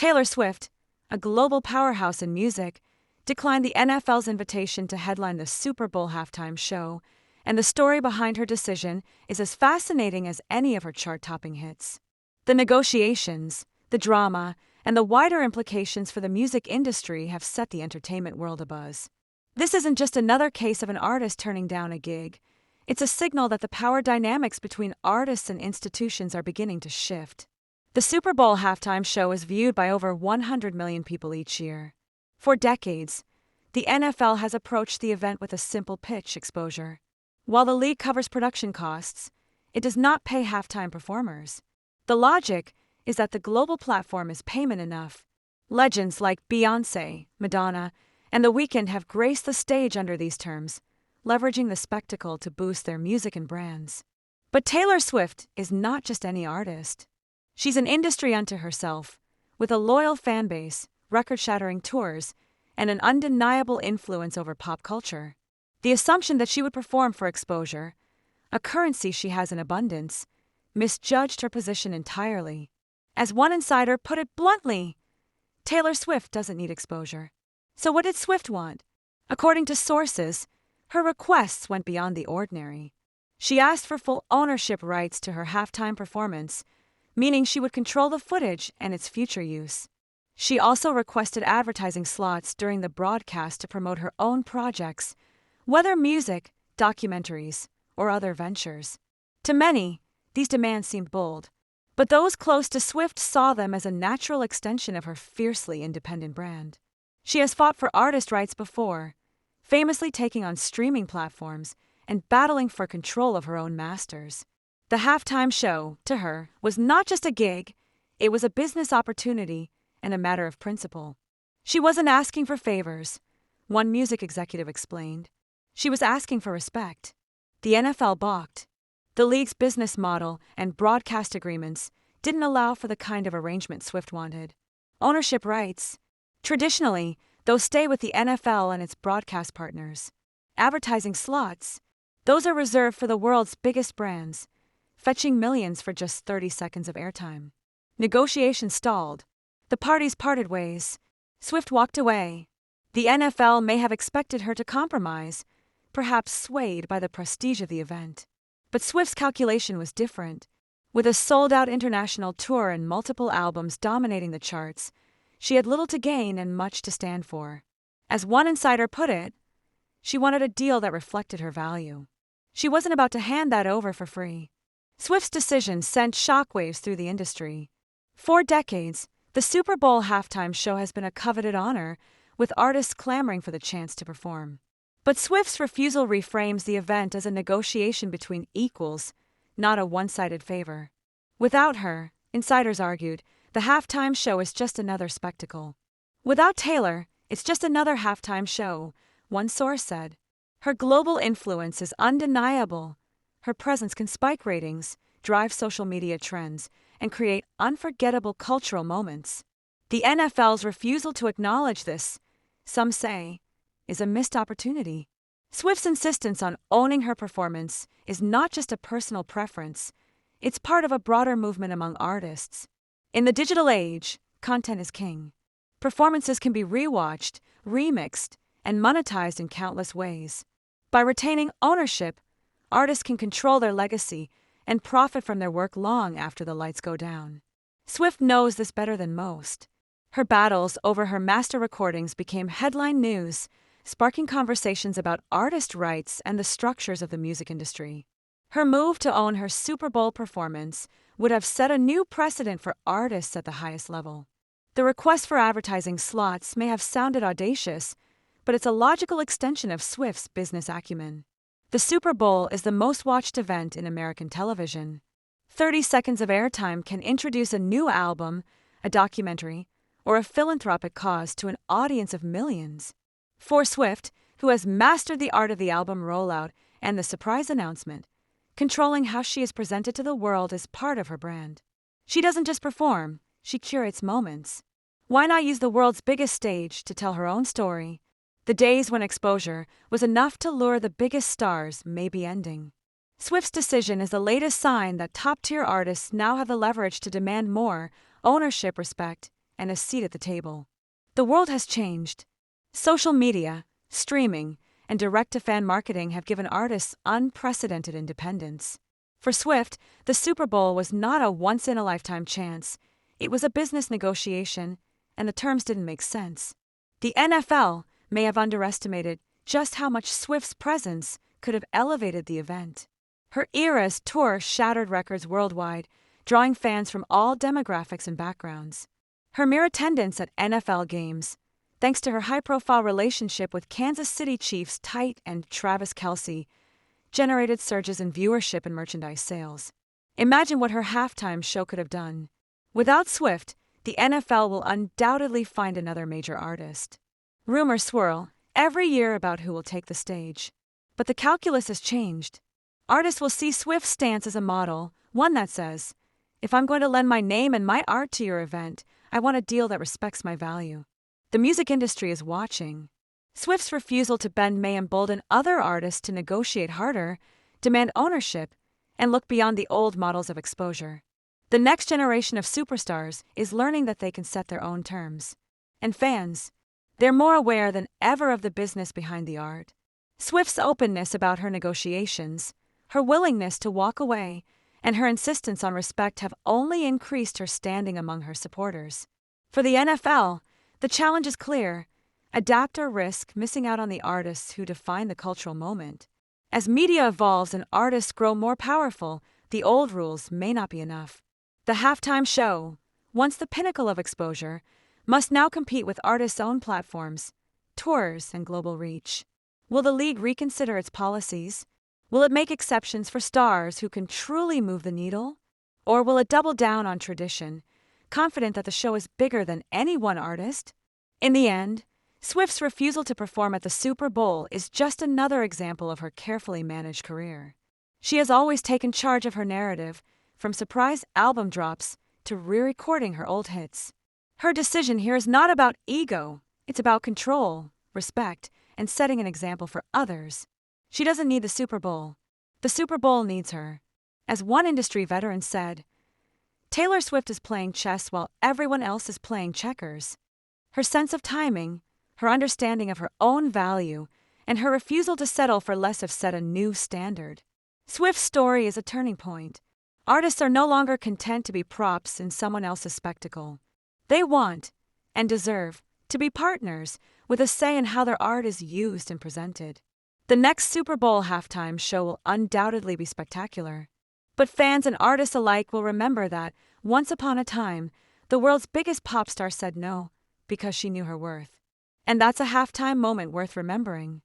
Taylor Swift, a global powerhouse in music, declined the NFL's invitation to headline the Super Bowl halftime show, and the story behind her decision is as fascinating as any of her chart-topping hits. The negotiations, the drama, and the wider implications for the music industry have set the entertainment world abuzz. This isn't just another case of an artist turning down a gig. It's a signal that the power dynamics between artists and institutions are beginning to shift. The Super Bowl halftime show is viewed by over 100 million people each year. For decades, the NFL has approached the event with a simple pitch: exposure. While the league covers production costs, it does not pay halftime performers. The logic is that the global platform is payment enough. Legends like Beyoncé, Madonna, and The Weeknd have graced the stage under these terms, leveraging the spectacle to boost their music and brands. But Taylor Swift is not just any artist. She's an industry unto herself, with a loyal fan base, record-shattering tours, and an undeniable influence over pop culture. The assumption that she would perform for exposure, a currency she has in abundance, misjudged her position entirely. As one insider put it bluntly, Taylor Swift doesn't need exposure. So what did Swift want? According to sources, her requests went beyond the ordinary. She asked for full ownership rights to her halftime performance, meaning she would control the footage and its future use. She also requested advertising slots during the broadcast to promote her own projects, whether music, documentaries, or other ventures. To many, these demands seemed bold, but those close to Swift saw them as a natural extension of her fiercely independent brand. She has fought for artist rights before, famously taking on streaming platforms and battling for control of her own masters. The halftime show, to her, was not just a gig, it was a business opportunity and a matter of principle. She wasn't asking for favors, one music executive explained. She was asking for respect. The NFL balked. The league's business model and broadcast agreements didn't allow for the kind of arrangement Swift wanted. Ownership rights. Traditionally, those stay with the NFL and its broadcast partners. Advertising slots. Those are reserved for the world's biggest brands, fetching millions for just 30 seconds of airtime. Negotiations stalled. The parties parted ways. Swift walked away. The NFL may have expected her to compromise, perhaps swayed by the prestige of the event. But Swift's calculation was different. With a sold-out international tour and multiple albums dominating the charts, she had little to gain and much to stand for. As one insider put it, she wanted a deal that reflected her value. She wasn't about to hand that over for free. Swift's decision sent shockwaves through the industry. For decades, the Super Bowl halftime show has been a coveted honor, with artists clamoring for the chance to perform. But Swift's refusal reframes the event as a negotiation between equals, not a one-sided favor. Without her, insiders argued, the halftime show is just another spectacle. Without Taylor, it's just another halftime show, one source said. Her global influence is undeniable. Her presence can spike ratings, drive social media trends, and create unforgettable cultural moments. The NFL's refusal to acknowledge this, some say, is a missed opportunity. Swift's insistence on owning her performance is not just a personal preference, it's part of a broader movement among artists. In the digital age, content is king. Performances can be rewatched, remixed, and monetized in countless ways. By retaining ownership, artists can control their legacy and profit from their work long after the lights go down. Swift knows this better than most. Her battles over her master recordings became headline news, sparking conversations about artist rights and the structures of the music industry. Her move to own her Super Bowl performance would have set a new precedent for artists at the highest level. The request for advertising slots may have sounded audacious, but it's a logical extension of Swift's business acumen. The Super Bowl is the most watched event in American television. 30 seconds of airtime can introduce a new album, a documentary, or a philanthropic cause to an audience of millions. For Swift, who has mastered the art of the album rollout and the surprise announcement, controlling how she is presented to the world is part of her brand. She doesn't just perform, she curates moments. Why not use the world's biggest stage to tell her own story? The days when exposure was enough to lure the biggest stars may be ending. Swift's decision is the latest sign that top-tier artists now have the leverage to demand more ownership, respect, and a seat at the table. The world has changed. Social media, streaming, and direct-to-fan marketing have given artists unprecedented independence. For Swift, the Super Bowl was not a once-in-a-lifetime chance. It was a business negotiation, and the terms didn't make sense. The NFL may have underestimated just how much Swift's presence could have elevated the event. Her era's tour shattered records worldwide, drawing fans from all demographics and backgrounds. Her mere attendance at NFL games, thanks to her high-profile relationship with Kansas City Chiefs tight end Travis Kelce, generated surges in viewership and merchandise sales. Imagine what her halftime show could have done. Without Swift, the NFL will undoubtedly find another major artist. Rumors swirl every year about who will take the stage. But the calculus has changed. Artists will see Swift's stance as a model, one that says, if I'm going to lend my name and my art to your event, I want a deal that respects my value. The music industry is watching. Swift's refusal to bend may embolden other artists to negotiate harder, demand ownership, and look beyond the old models of exposure. The next generation of superstars is learning that they can set their own terms. And fans, they're more aware than ever of the business behind the art. Swift's openness about her negotiations, her willingness to walk away, and her insistence on respect have only increased her standing among her supporters. For the NFL, the challenge is clear: adapt or risk missing out on the artists who define the cultural moment. As media evolves and artists grow more powerful, the old rules may not be enough. The halftime show, once the pinnacle of exposure, must now compete with artists' own platforms, tours, and global reach. Will the league reconsider its policies? Will it make exceptions for stars who can truly move the needle? Or will it double down on tradition, confident that the show is bigger than any one artist? In the end, Swift's refusal to perform at the Super Bowl is just another example of her carefully managed career. She has always taken charge of her narrative, from surprise album drops to re-recording her old hits. Her decision here is not about ego, it's about control, respect, and setting an example for others. She doesn't need the Super Bowl. The Super Bowl needs her. As one industry veteran said, Taylor Swift is playing chess while everyone else is playing checkers. Her sense of timing, her understanding of her own value, and her refusal to settle for less have set a new standard. Swift's story is a turning point. Artists are no longer content to be props in someone else's spectacle. They want, and deserve, to be partners with a say in how their art is used and presented. The next Super Bowl halftime show will undoubtedly be spectacular. But fans and artists alike will remember that, once upon a time, the world's biggest pop star said no because she knew her worth. And that's a halftime moment worth remembering.